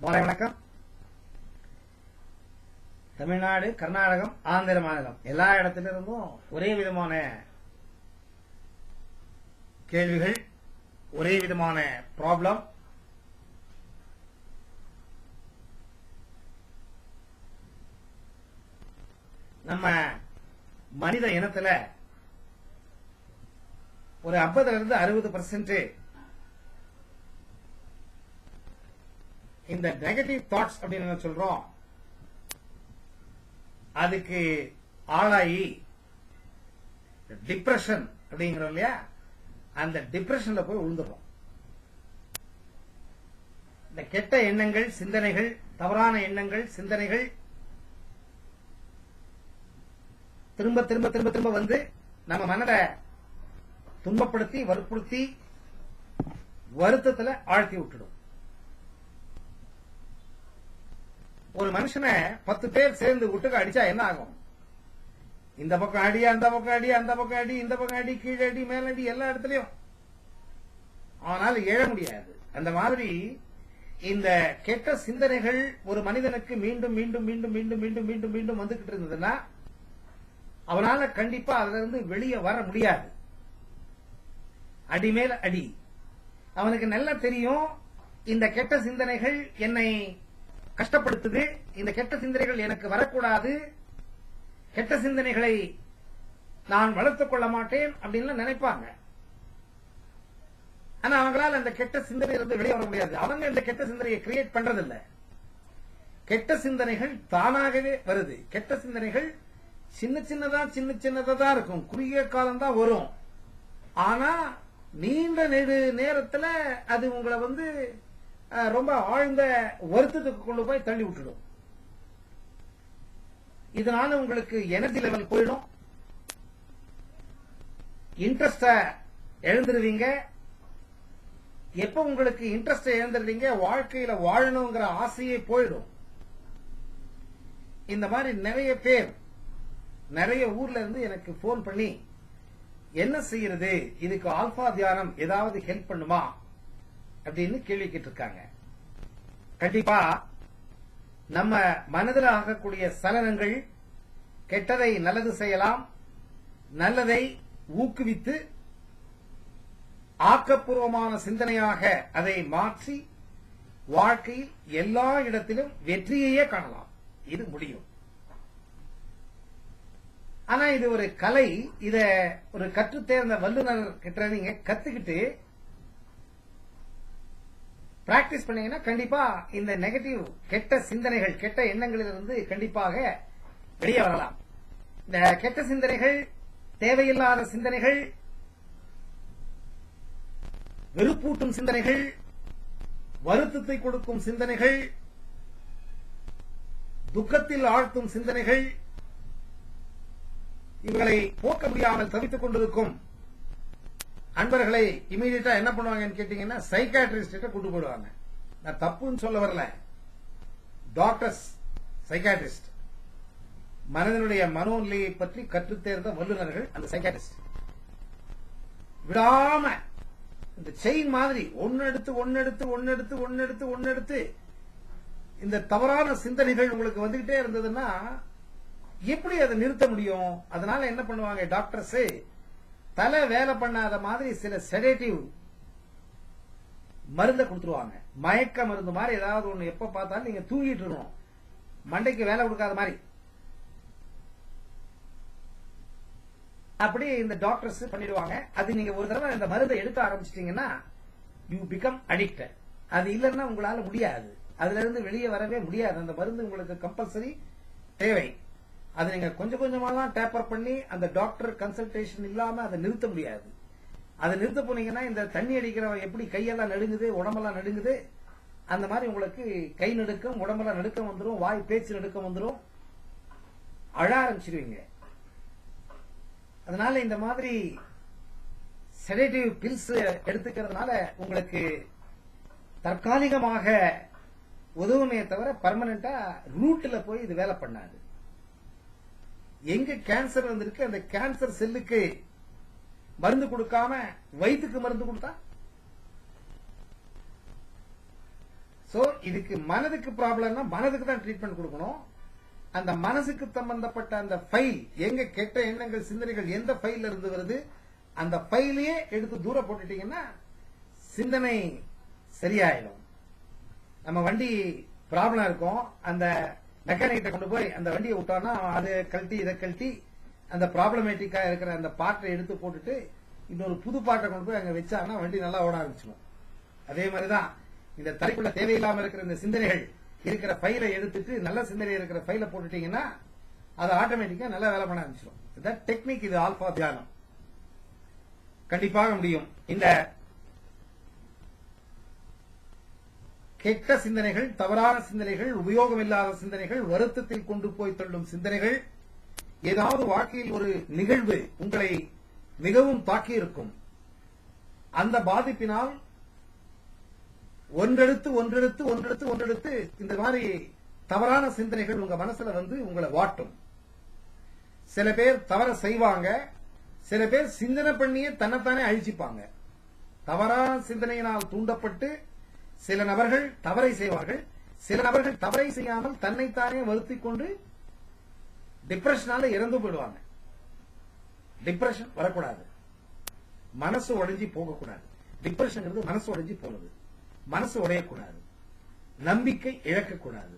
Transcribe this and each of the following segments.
மாலை வணக்கம். தமிழ்நாடு, கர்நாடகம், ஆந்திர மாநிலம் எல்லா இடத்திலிருந்தும் ஒரே விதமான கேள்விகள், ஒரே விதமான ப்ராப்ளம். நம்ம மனித இனத்துல ஒரு 50-60% இந்த நெகட்டிவ் தாட்ஸ் அப்படின்னு சொல்றோம், அதுக்கு ஆளாயி டிப்ரெஷன் அப்படிங்கிறோம் இல்லையா, அந்த டிப்ரெஷன்ல போய் விழுந்துடும். இந்த கெட்ட எண்ணங்கள், சிந்தனைகள், தவறான எண்ணங்கள், சிந்தனைகள் திரும்ப திரும்ப திரும்ப திரும்ப வந்து நம்ம மனதை துன்பப்படுத்தி, வற்புறுத்தி, வருத்தத்துல ஆழ்த்தி விட்டுடும். ஒரு மனுஷனை 10 பேர் சேர்ந்து விட்டுக்கு அடிச்சா என்ன ஆகும்? இந்த பக்கம் அடி, அந்த பக்கம் அடி, அந்த பக்கம் அடி, இந்த பக்கம் அடி, கீழே அடி, மேலடி, எல்லா இடத்துலயும். ஆனால் எழ முடியாது. அந்த மாதிரி இந்த கெட்ட சிந்தனைகள் ஒரு மனிதனுக்கு மீண்டும் மீண்டும் மீண்டும் மீண்டும் மீண்டும் மீண்டும் மீண்டும் வந்துகிட்டு இருந்ததுன்னா அவனால கண்டிப்பா அதுல இருந்து வெளியே வர முடியாது. அடி மேல அடி. அவனுக்கு நல்லா தெரியும், இந்த கெட்ட சிந்தனைகள் என்னை கஷ்டப்படுத்துது, இந்த கெட்ட சிந்தனைகள் எனக்கு வரக்கூடாது, கெட்ட சிந்தனைகளை நான் வளர்த்துக் கொள்ள மாட்டேன் அப்படின்னு நினைப்பாங்க. ஆனா அவங்களால அந்த கெட்ட சிந்தனையிலிருந்து வெளியே வர முடியாது. அவங்க இந்த கெட்ட சிந்தனையை கிரியேட் பண்றதில்ல. கெட்ட சிந்தனைகள் தானாகவே வருது. கெட்ட சிந்தனைகள் சின்ன சின்னதா தான் இருக்கும், குறுகிய காலம் தான் வரும். ஆனா நீண்ட நேரத்துல அது உங்களை வந்து ரொம்ப ஆழ்ந்த வருத்தத்துக்கு கொண்டு போய் தள்ளி விட்டுடும். இதனால உங்களுக்கு எனர்ஜி லெவல் போயிடும், இன்ட்ரெஸ்ட எழுந்துருவீங்க. எப்ப உங்களுக்கு இன்ட்ரெஸ்ட் எழுந்துருவீங்க, வாழ்க்கையில வாழணுங்கிற ஆசையே போயிடும். இந்த மாதிரி நிறைய பேர் நிறைய ஊர்ல இருந்து எனக்கு போன் பண்ணி என்ன செய்யறது, இதுக்கு ஆல்பா தியானம் ஏதாவது ஹெல்ப் பண்ணுமா அப்படின்னு கேள்வி கேட்டிருக்காங்க. கண்டிப்பா நம்ம மனதில் ஆகக்கூடிய சலனங்கள் கெட்டதை நல்லது செய்யலாம், நல்லதை ஊக்குவித்து ஆக்கப்பூர்வமான சிந்தனையாக அதை மாற்றி வாழ்க்கையில் எல்லா இடத்திலும் வெற்றியையே காணலாம். இது முடியும். ஆனா இது ஒரு கலை. இத ஒரு கற்றுத்தேர்ந்த வல்லுநர் கிட்ட நீங்க கத்துக்கிட்டு பிராக்டிஸ் பண்ணீங்கன்னா கண்டிப்பா இந்த நெகட்டிவ் கெட்ட சிந்தனைகள், கெட்ட எண்ணங்களிலிருந்து கண்டிப்பாக வெளியே வரலாம். இந்த கெட்ட சிந்தனைகள், தேவையில்லாத சிந்தனைகள், வெறுப்பூட்டும் சிந்தனைகள், வருத்தத்தை கொடுக்கும் சிந்தனைகள், துக்கத்தில் ஆழ்த்தும் சிந்தனைகள், இவர்களை போக்க முடியாமல் தவித்துக் கொண்டிருக்கும் அன்பர்களை இமீடியட்டா என்ன பண்ணுவாங்கன்னு கேட்டீங்கன்னா சைக்காட்ரிஸ்ட கூட்டு போடுவாங்க. நான் தப்புன்னு சொல்ல வரல, டாக்டர்ஸ், சைக்காட்ரிஸ்ட், மனதனுடைய மனோநிலையை பற்றி கற்றுத்தேர்ந்த வல்லுநர்கள் அந்த சைக்காட்ரிஸ்ட். விடாம இந்த செயின் மாதிரி ஒன்னெடுத்து இந்த தவறான சிந்தனைகள் உங்களுக்கு வந்துகிட்டே இருந்ததுன்னா எப்படி அதை நிறுத்த முடியும்? அதனால என்ன பண்ணுவாங்க டாக்டர்ஸ், தலை வேலை பண்ணாத மாதிரி சில செடேட்டிவ் மருந்தை கொடுத்துருவாங்க. மயக்க மருந்து மாதிரி ஏதாவது ஒண்ணு எப்ப பார்த்தாலும் நீங்க தூங்கிட்டு இருக்கணும், மண்டைக்கு வேலை கொடுக்காத மாதிரி. அப்படி இந்த டாக்டர்ஸ் பண்ணிடுவாங்க. அது நீங்க ஒரு தடவை இந்த மருந்தை எடுக்க ஆரம்பிச்சிட்டீங்கன்னா யூ பிகம் அடிக்டட். அது இல்லைன்னா உங்களால முடியாது, அதுல இருந்து வெளியே வரவே முடியாது. அந்த மருந்து உங்களுக்கு கம்பல்சரி தேவை. அது நீங்க கொஞ்சம் கொஞ்சமா தான் டேப்பர் பண்ணி அந்த டாக்டர் கன்சல்டேஷன் இல்லாம அதை நிறுத்த முடியாது. அதை நிறுத்த போனீங்கன்னா இந்த தண்ணி அடிக்கிறவன் எப்படி கையெல்லாம் நடுங்குது, உடம்பெல்லாம் நடுங்குது, அந்த மாதிரி உங்களுக்கு கை நடுக்கம், உடம்பெல்லாம் நடுக்கம் வந்துடும், வாய் பேச்சு நடுக்கம் வந்துடும், அழ ஆரம்பிச்சிருவீங்க. அதனால இந்த மாதிரி செடேட்டிவ் பில்ஸ் எடுத்துக்கிறதுனால உங்களுக்கு தற்காலிகமாக உதவுமே தவிர பர்மனண்டா ரூட்ல போய் இது வேலை பண்ணாது. எங்க கேன்சர் வந்திருக்கு, அந்த கேன்சர் செல்லுக்கு மருந்து கொடுக்காம வயிற்றுக்கு மருந்து கொடுத்தா சோ இதுக்கு மனதுக்கு ப்ராப்ளம்னா மனதுக்கு தான் ட்ரீட்மெண்ட் கொடுக்கணும். அந்த மனசுக்கு சம்பந்தப்பட்ட அந்த ஃபைல், எங்க கெட்ட எண்ணங்கள் சிந்தனைகள் எந்த ஃபைல்ல இருந்து வருது, அந்த ஃபைலையே எடுத்து தூர போட்டுட்டீங்கன்னா சிந்தனை சரியாயிடும். நம்ம வண்டி ப்ராப்ளம் இருக்கும், அந்த மெக்கானிக்கிட்ட கொண்டு போய் அந்த வண்டியை விட்டோம்னா அதை கழட்டி இதை கழட்டி அந்த ப்ராப்ளமேட்டிக்கா இருக்கிற அந்த பாட்டை எடுத்து போட்டுட்டு இன்னொரு புது பாட்டை கொண்டு போய் அங்க வச்சாங்கன்னா வண்டி நல்லா ஓட ஆரம்பிச்சிடும். அதே மாதிரிதான் இந்த தலைக்குள்ள தேவையில்லாம இருக்கிற இந்த சிந்தனைகள் இருக்கிற ஃபைலை எடுத்துட்டு நல்ல சிந்தனை இருக்கிற ஃபைலை போட்டுட்டீங்கன்னா அது ஆட்டோமேட்டிக்கா நல்லா வேலை பண்ண ஆரம்பிச்சிடும். இதான் டெக்னிக். இது ஆல்பா தியானம் கண்டிப்பாக முடியும். இந்த கெட்ட சிந்தனைகள், தவறான சிந்தனைகள், உபயோகமில்லாத சிந்தனைகள், வருத்தத்தில் கொண்டு போய் தள்ளும் சிந்தனைகள், ஏதாவது வாழ்க்கையில் ஒரு நிகழ்வு உங்களை மிகவும் தாக்கி இருக்கும். அந்த பாதிப்பினால் ஒன்றெடுத்து ஒன்றெடுத்து ஒன்றெடுத்து ஒன்றெடுத்து இந்த மாதிரி தவறான சிந்தனைகள் உங்க மனசுல வந்து உங்களை வாட்டும். சில பேர் தவற செய்வாங்க, சில பேர் சிந்தனை பண்ணியே தன்னைத்தானே அழிச்சுப்பாங்க. தவறான சிந்தனையினால் தூண்டப்பட்டு சில நபர்கள் தவறை செய்வார்கள், சில நபர்கள் தவறை செய்யாமல் தன்னைத்தானே வருத்திக் கொண்டு டிப்ரெஷனால இறந்து போயிடுவாங்க. டிப்ரெஷன் வரக்கூடாது, மனசு உடைஞ்சி போகக்கூடாது. டிப்ரெஷன் மனசு உடைஞ்சி போறது, மனசு உடையக்கூடாது, நம்பிக்கை இழக்கக்கூடாது.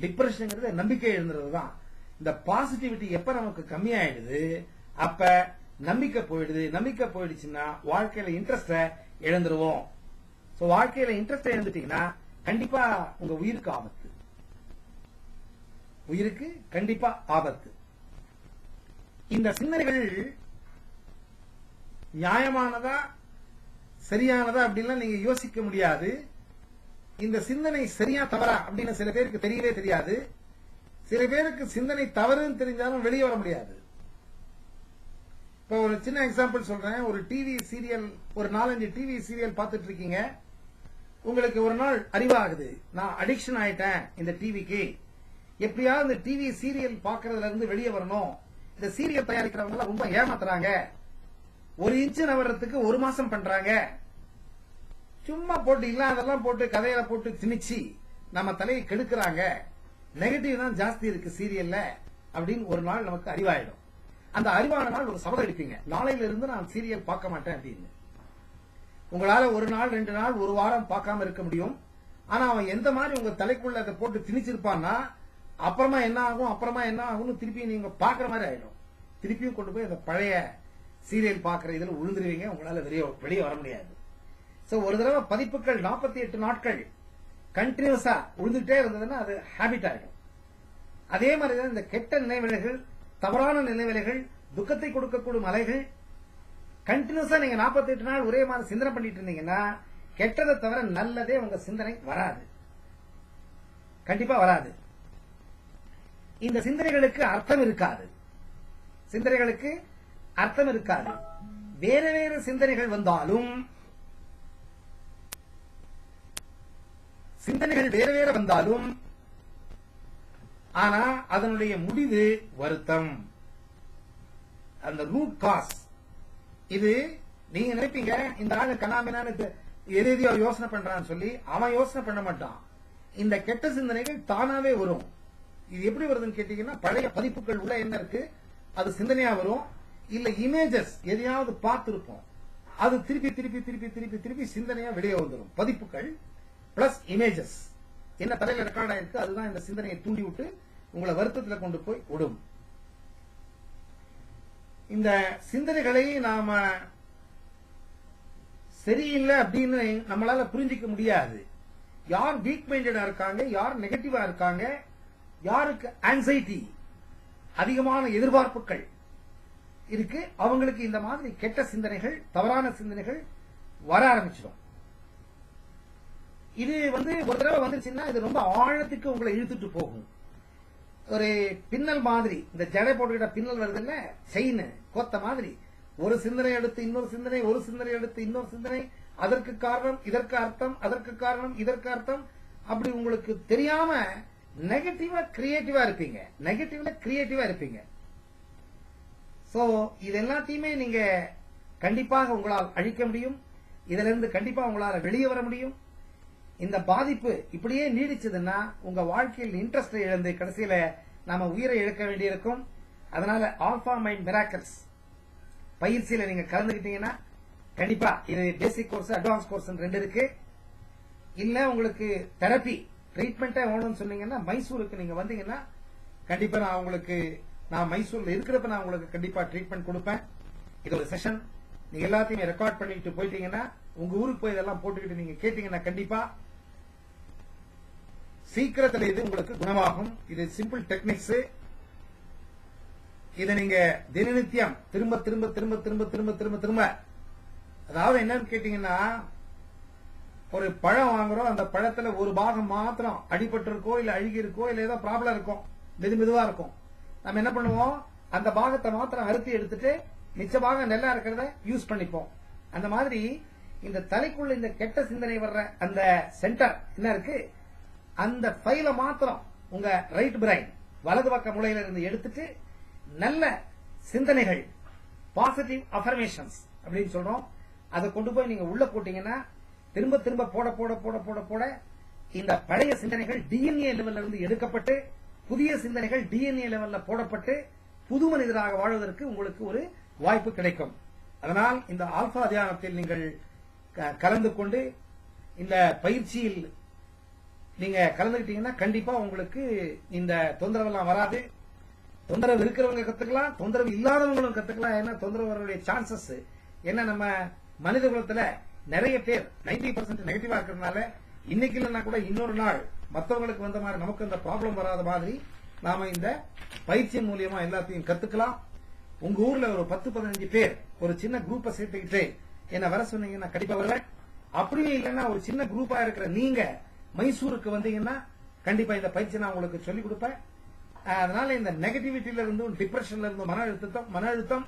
டிப்ரெஷன் நம்பிக்கை இழந்துறதுதான். இந்த பாசிட்டிவிட்டி எப்ப நமக்கு கம்மியாயிடுது அப்ப நம்பிக்கை போயிடுது. நம்பிக்கை போயிடுச்சுன்னா வாழ்க்கையில இன்ட்ரெஸ்ட இழந்துருவோம். வாழ்க்கையில இன்ட்ரெஸ்ட் இழந்துட்டீங்கன்னா கண்டிப்பா உங்க உயிருக்கு ஆபத்து, உயிருக்கு கண்டிப்பா ஆபத்து. இந்த சிந்தனைகள் நியாயமானதா சரியானதா அப்படின்லாம் நீங்க யோசிக்க முடியாது. இந்த சிந்தனை சரியா தவறா அப்படின்னு சில பேருக்கு தெரியவே தெரியாது. சில பேருக்கு சிந்தனை தவறுன்னு தெரிஞ்சாலும் வெளியே வர முடியாது. இப்ப ஒரு சின்ன எக்ஸாம்பிள் சொல்றேன். ஒரு டிவி சீரியல், ஒரு 4-5 டிவி சீரியல் பார்த்துட்டு இருக்கீங்க. உங்களுக்கு ஒரு நாள் அறிவாகுது, நான் அடிக்ஷன் ஆயிட்டேன் இந்த டிவிக்கு, எப்படியாவது இந்த டிவி சீரியல் பாக்குறதுல இருந்து வெளியே வரணும். இந்த சீரியல் தயாரிக்கிறவங்க ரொம்ப ஏமாத்துறாங்க, 1 இன்ச்சு நவறதுக்கு 1 மாசம் பண்றாங்க, சும்மா போட்டு இல்லாதெல்லாம் போட்டு கதையில போட்டு திணிச்சு நம்ம தலையை கெடுக்கிறாங்க, நெகட்டிவ் தான் ஜாஸ்தி இருக்கு சீரியல்ல அப்படின்னு ஒரு நாள் நமக்கு அறிவாயிடும். அந்த அறிவான நாள் ஒரு சபதம் எடுப்பீங்க, நாளையில இருந்து நான் சீரியல் பார்க்க மாட்டேன் அப்படின்னு. உங்களால 1 நாள் 2 நாள் 1 வாரம் பார்க்காம இருக்க முடியும். ஆனா அவன் எந்த மாதிரி உங்க தலைக்குள்ள அதை போட்டு திணிச்சிருப்பான்னா அப்புறமா என்ன ஆகும் அப்புறமா என்ன ஆகும்னு திருப்பி நீங்க பாக்குற மாதிரி ஆயிடும். திருப்பியும் கொண்டு போய் அந்த பழைய சீரியல் பாக்குற இதுல உழுந்துருவீங்க, உங்களால வெளியே வர முடியாது. சோ ஒரு தடவை பதிப்புகள் 48 நாட்கள் கண்டினியூஸா உழுந்துட்டே இருந்ததுன்னா அது ஹேபிட் ஆயிடும். அதே மாதிரிதான் இந்த கெட்ட நினைவுகள், தவறான நினைவுகள், துக்கத்தை கொடுக்கக்கூடிய அலைகள் கண்டினியூஸா நீங்க 48 நாள் ஒரே மாதிரி சிந்தனை பண்ணிட்டு இருந்தீங்கன்னா கெட்டதை தவிர நல்லதே உங்க சிந்தனை வராது, கண்டிப்பா வராது. இந்த சிந்தனைகளுக்கு அர்த்தம் இருக்காது, சிந்தனைகளுக்கு அர்த்தம் இருக்காது. வேற வேற சிந்தனைகள் வந்தாலும், சிந்தனைகள் வேற வேற வந்தாலும் ஆனா அதனுடைய முடிவு வருத்தம், அந்த ரூட் காஸ். இது நீங்க நினைப்பீங்க இந்த ஆளு கண்ணாமினான்னு எதையோ யோசனை பண்றான்னு சொல்லி, அவன் யோசனை பண்ண மாட்டான். இந்த கெட்ட சிந்தனைகள் தானாவே வரும். இது எப்படி வருதுன்னு கேட்டீங்கன்னா, பழைய பதிப்புகள் உள்ள என்ன இருக்கு அது சிந்தனையா வரும், இல்ல இமேஜஸ் எதையாவது பார்த்திருப்போம் அது திருப்பி திருப்பி திருப்பி திருப்பி திருப்பி சிந்தனையா வெளியே வந்துடும். பதிப்புகள் பிளஸ் இமேஜஸ் என்ன தலையில ரெக்கார்ட் ஆயிருக்கு, அதுதான் இந்த சிந்தனையை தூண்டி விட்டு உங்களை வருத்தத்தில் கொண்டு போய் விடும். இந்த சிந்தனைகளை நாம சரியில்லை அப்படின்னு நம்மளால புரிஞ்சிக்க முடியாது. யார் வீக் மைண்டடா இருக்காங்க, யார் நெகட்டிவா இருக்காங்க, யாருக்கு ஆன்சைட்டி அதிகமான எதிர்பார்ப்புகள் இருக்கு, அவங்களுக்கு இந்த மாதிரி கெட்ட சிந்தனைகள், தவறான சிந்தனைகள் வர ஆரம்பிச்சிடும். இது ஒரு தடவை வந்துச்சுன்னா இது ரொம்ப ஆழத்துக்கு உங்களை இழுத்துட்டு போகும். ஒரு பின்னல் மாதிரி, இந்த ஜடை போட்டுக்கிட்ட பின்னல் வருது இல்ல, செயின் கோத்த மாதிரி, ஒரு சிந்தனை எடுத்து இன்னொரு சிந்தனை, ஒரு சிந்தனை எடுத்து இன்னொரு சிந்தனை, அதற்கு காரணம் இதற்கு அர்த்தம், அதற்கு காரணம் இதற்கு அர்த்தம், அப்படி உங்களுக்கு தெரியாம நெகட்டிவா கிரியேட்டிவா இருப்பீங்க, நெகட்டிவ்ல கிரியேட்டிவா இருப்பீங்க. சோ இது எல்லாத்தையுமே நீங்க கண்டிப்பாக உங்களால் அழிக்க முடியும். இதுல இருந்து கண்டிப்பா உங்களால வெளியே வர முடியும். இந்த பாதிப்பு இப்படியே நீடிச்சதுன்னா உங்க வாழ்க்கையில் இன்ட்ரெஸ்ட் இழந்து கடைசியில நாம உயிரை இழக்க வேண்டியிருக்கும். அதனால ஆல்பா மைண்ட் மிராக்கிள்ஸ் பயிற்சியில நீங்க கலந்துக்கிட்டீங்கன்னா கண்டிப்பா இது பேசிக் கோர்ஸ் அட்வான்ஸ் கோர்ஸ் 2 இருக்கு. இல்ல உங்களுக்கு தெரப்பி ட்ரீட்மெண்டே வேணும்னு சொன்னீங்கன்னா மைசூருக்கு நீங்க வந்தீங்கன்னா கண்டிப்பா நான் மைசூர்ல இருக்கிறப்ப நான் உங்களுக்கு கண்டிப்பா ட்ரீட்மெண்ட் கொடுப்பேன். இது ஒரு செஷன். நீங்க எல்லாத்தையும் ரெக்கார்ட் பண்ணிட்டு போயிட்டீங்கன்னா உங்க ஊருக்கு போய் இதெல்லாம் போட்டுக்கிட்டு நீங்க கேட்டீங்கன்னா கண்டிப்பா சீக்கிரத்தில் இது உங்களுக்கு குணமாகும். இது சிம்பிள் டெக்னிக்ஸ். இதை நீங்க தினநித்தியம் திரும்ப திரும்ப திரும்ப திரும்ப திரும்ப திரும்ப திரும்ப அதாவது என்னன்னு கேட்டீங்கன்னா ஒரு பழம் வாங்குறோம், அந்த பழத்துல ஒரு பாகம் மாத்திரம் அடிபட்டு இருக்கோ இல்ல அழுகி இருக்கோ இல்ல ஏதோ ப்ராப்ளம் இருக்கும், மெதுவா இருக்கும். நம்ம என்ன பண்ணுவோம், அந்த பாகத்தை மாத்திரம் அறுத்தி எடுத்துட்டு மிச்ச பாகம் நல்லா இருக்கிறத யூஸ் பண்ணிப்போம். அந்த மாதிரி இந்த தலைக்குள்ள இந்த கெட்ட சிந்தனை வர்ற அந்த சென்டர் என்ன இருக்கு, அந்த ஃபைல மாத்திரம் உங்க ரைட் பிரைன் வலது பக்க மூலையில இருந்து எடுத்துட்டு நல்ல சிந்தனைகள் பாசிட்டிவ் அஃபர்மேஷன்ஸ் அப்படின்னு சொல்றோம், அதை கொண்டு போய் நீங்க உள்ள போட்டீங்கன்னா திரும்ப திரும்ப போட போட போட போட போட இந்த பழைய சிந்தனைகள் டிஎன்ஏ லெவல்ல இருந்து எடுக்கப்பட்டு புதிய சிந்தனைகள் டிஎன்ஏ லெவல்ல போடப்பட்டு புது மனிதராக வாழ்வதற்கு உங்களுக்கு ஒரு வாய்ப்பு கிடைக்கும். அதனால் இந்த ஆல்பா தியானத்தில் நீங்கள் கலந்து கொண்டு இந்த பயிற்சியில் நீங்க கலந்துக்கிட்டீங்கன்னா கண்டிப்பா உங்களுக்கு இந்த தொந்தரவு எல்லாம் வராது. தொந்தரவு இருக்கிறவங்க கத்துக்கலாம், தொந்தரவு இல்லாதவங்களும் கத்துக்கலாம். ஏன்னா தொந்தரவு வரக்கூடிய சான்சஸ் என்ன, நம்ம மனித குலத்துல நிறைய பேர் 90% நெகட்டிவா இருக்கிறதுனால இன்னைக்கு இல்லைன்னா கூட இன்னொரு நாள் மற்றவங்களுக்கு வந்த மாதிரி நமக்கு இந்த ப்ராப்ளம் வராத மாதிரி நாம இந்த பயிற்சியின் மூலியமா எல்லாத்தையும் கத்துக்கலாம். உங்க ஊர்ல ஒரு 10-15 பேர் ஒரு சின்ன குரூப்பை சேர்த்துக்கிட்டு என்ன வர சொன்னீங்கன்னா கண்டிப்பா வருவேன். அப்படியே இல்லைன்னா ஒரு சின்ன குரூப்பா இருக்கிற நீங்க மைசூருக்கு வந்தீங்கன்னா கண்டிப்பா இந்த பயிற்சி நான் உங்களுக்கு சொல்லிக் கொடுப்பேன். அதனால இந்த நெகட்டிவிட்டியில இருந்தும் டிப்ரெஷன்ல இருந்தும் மன அழுத்தம்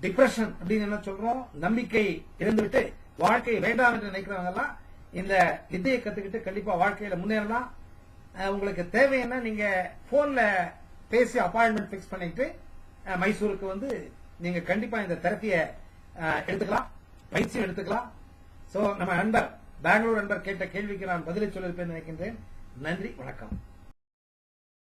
டிப்ரெஷன் அப்படின்னு என்ன சொல்றோம், நம்பிக்கை இழந்துவிட்டு வாழ்க்கை வேண்டாம் என்று நினைக்கிறவங்க எல்லாம் இந்த வித்தையை கத்துக்கிட்டு கண்டிப்பா வாழ்க்கையில முன்னேறலாம். உங்களுக்கு தேவைன்னா நீங்க போன்ல பேசி அப்பாயின்மெண்ட் பிக்ஸ் பண்ணிட்டு மைசூருக்கு வந்து நீங்க கண்டிப்பா இந்த தெரப்பியை எடுத்துக்கலாம், பயிற்சி எடுத்துக்கலாம். சோ நம்ம நண்பர் பெங்களூர் நண்பர் கேட்ட கேள்விக்கு நான் பதிலை சொல்லியிருப்பேன் நினைக்கின்றேன். நன்றி, வணக்கம்.